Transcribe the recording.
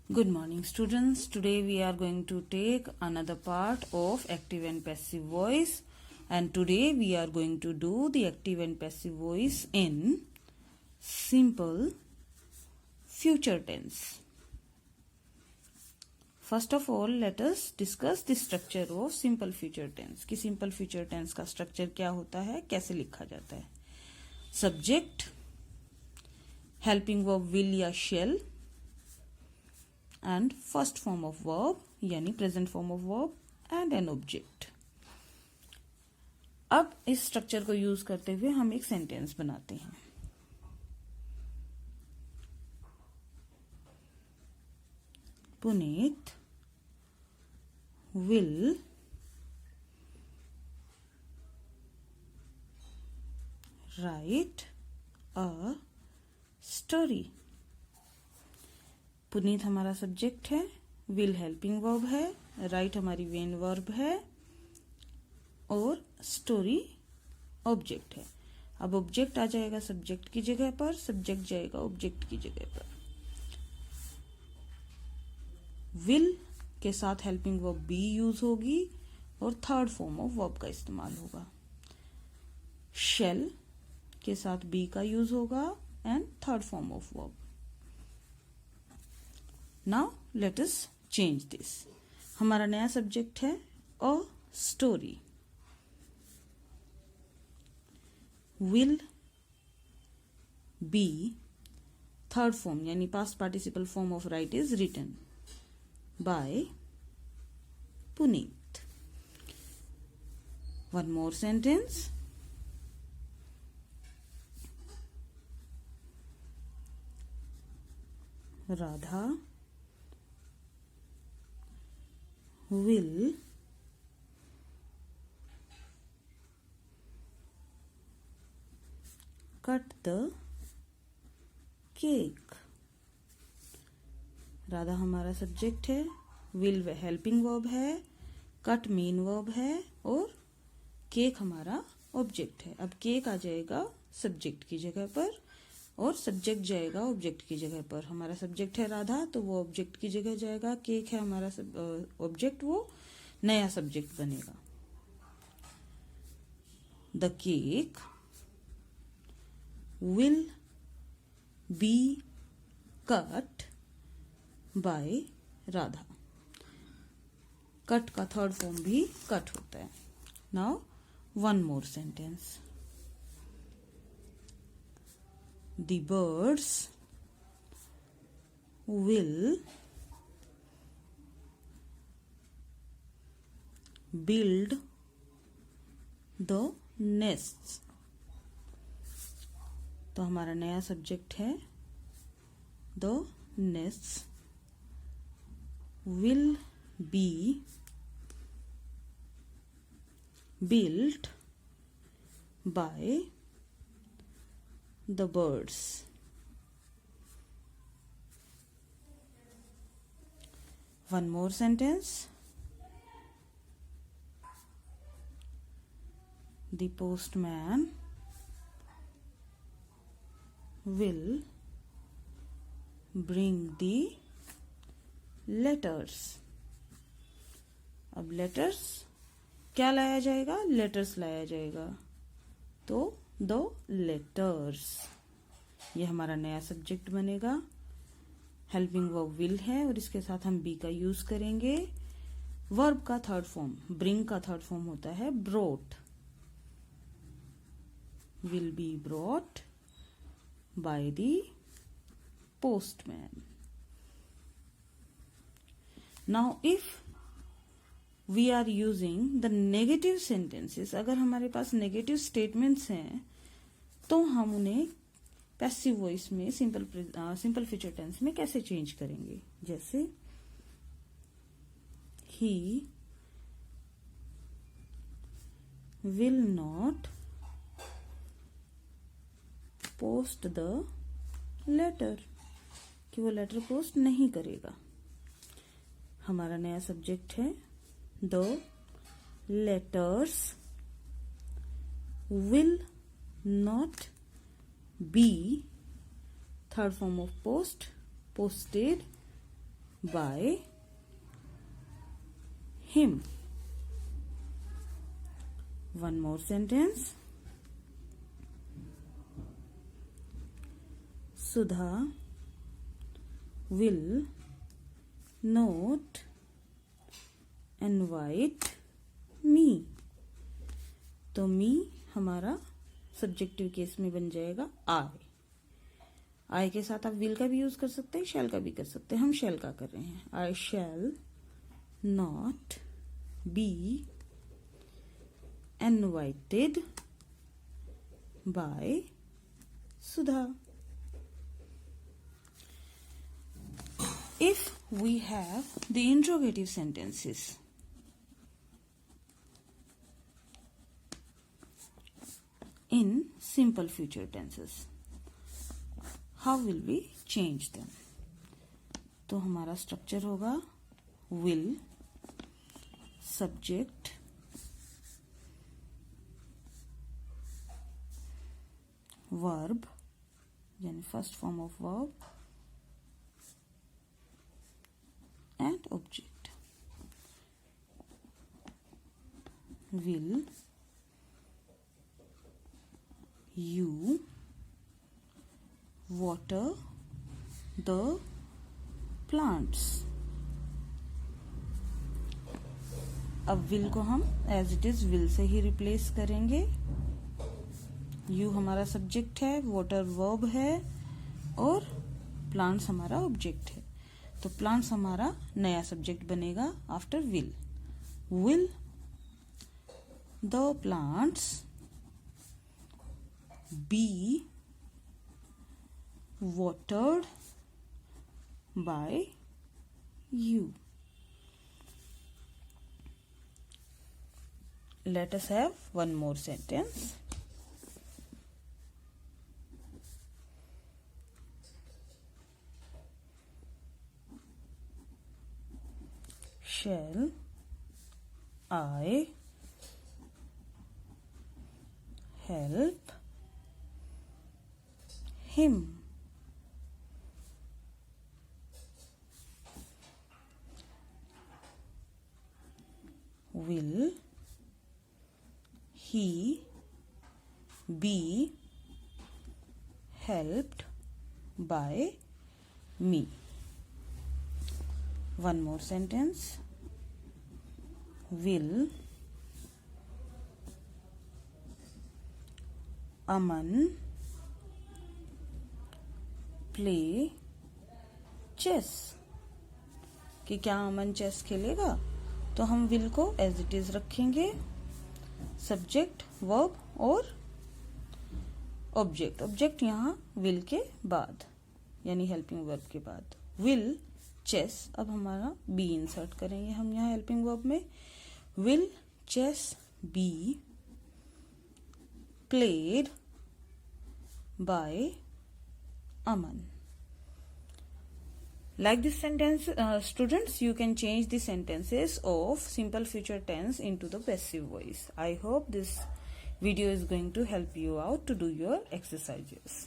Good morning, students. Today we are going to take another part of active and passive voice, and today we are going to do the active and passive voice in simple future tense. First of all, let us discuss the structure of simple future tense. कि simple future tense का structure क्या होता है, कैसे लिखा जाता है. Subject, helping verb will या shall, and first form of verb यानी present form of verb and an object. अब इस स्ट्रक्चर को यूज करते हुए हम एक सेंटेंस बनाते हैं. Puneet will write a story. Puneet हमारा सब्जेक्ट है, विल हेल्पिंग वर्ब है, राइट हमारी मेन वर्ब है और स्टोरी ऑब्जेक्ट है. अब ऑब्जेक्ट आ जाएगा सब्जेक्ट की जगह पर, सब्जेक्ट जाएगा ऑब्जेक्ट की जगह पर. विल के साथ हेल्पिंग वर्ब बी यूज होगी और थर्ड फॉर्म ऑफ वर्ब का इस्तेमाल होगा. शेल के साथ बी का यूज होगा and third form of verb. Now let us change this. हमारा नया सब्जेक्ट है a story. Will be third form यानी past participle form of write is written by Puneet. One more sentence. Radha will cut the cake. Radha हमारा subject है, will helping verb है, cut main verb है और cake हमारा ऑब्जेक्ट है. अब केक आ जाएगा सब्जेक्ट की जगह पर और सब्जेक्ट जाएगा ऑब्जेक्ट की जगह पर. हमारा सब्जेक्ट है राधा तो वो ऑब्जेक्ट की जगह जाएगा. केक है हमारा ऑब्जेक्ट, वो नया सब्जेक्ट बनेगा. The cake will be cut by Radha. Cut का थर्ड फॉर्म भी कट होता है. Now one more sentence. The birds will build the nests. तो हमारा नया सब्जेक्ट है the nests will be built by the birds. One more sentence. The postman will bring the letters. अब letters क्या लाया जाएगा? letters लाया जाएगा. तो दो लेटर्स ये हमारा नया सब्जेक्ट बनेगा. हेल्पिंग वर्ब विल है और इसके साथ हम बी का यूज करेंगे. वर्ब का थर्ड फॉर्म ब्रिंग का थर्ड फॉर्म होता है brought. Will be brought by the postman. Now if we are using the negative sentences, अगर हमारे पास नेगेटिव स्टेटमेंट्स हैं तो हम उन्हें पैसिव वॉइस में सिंपल फ्यूचर टेंस में कैसे चेंज करेंगे. जैसे ही will not post the letter, कि वो लेटर पोस्ट नहीं करेगा. हमारा नया सब्जेक्ट है the letters will not be third form of posted by him. One more sentence. Sudha will not invite me. तो मी हमारा सब्जेक्टिव केस में बन जाएगा आई के साथ आप विल का भी यूज कर सकते हैं, शैल का भी कर सकते हैं। हम शैल का कर रहे हैं। I shall not be invited by Sudha. If we have the interrogative sentences, in simple future tenses, how will we change them? तो हमारा स्ट्रक्चर होगा will, subject, verb यानी first form of verb and object. Will you water the plants? अब will को हम as it is will से ही replace करेंगे। you हमारा सब्जेक्ट है, water वर्ब है और plants हमारा ऑब्जेक्ट है। तो प्लांट्स हमारा नया सब्जेक्ट बनेगा after will. Will the plants be watered by you. Let us have one more sentence. Shall I help him? Will he be helped by me? One more sentence. Will Aman play chess? कि क्या अमन chess खेलेगा? तो हम will को as it is रखेंगे, subject verb और object. Object यहाँ will के बाद यानी हेल्पिंग वर्ब के बाद। विल चेस, अब हमारा बी इंसर्ट करेंगे हम यहाँ हेल्पिंग वर्ब में। Will chess be played by Aman. Like this sentence, students, you can change the sentences of simple future tense into the passive voice. I hope this video is going to help you out to do your exercises.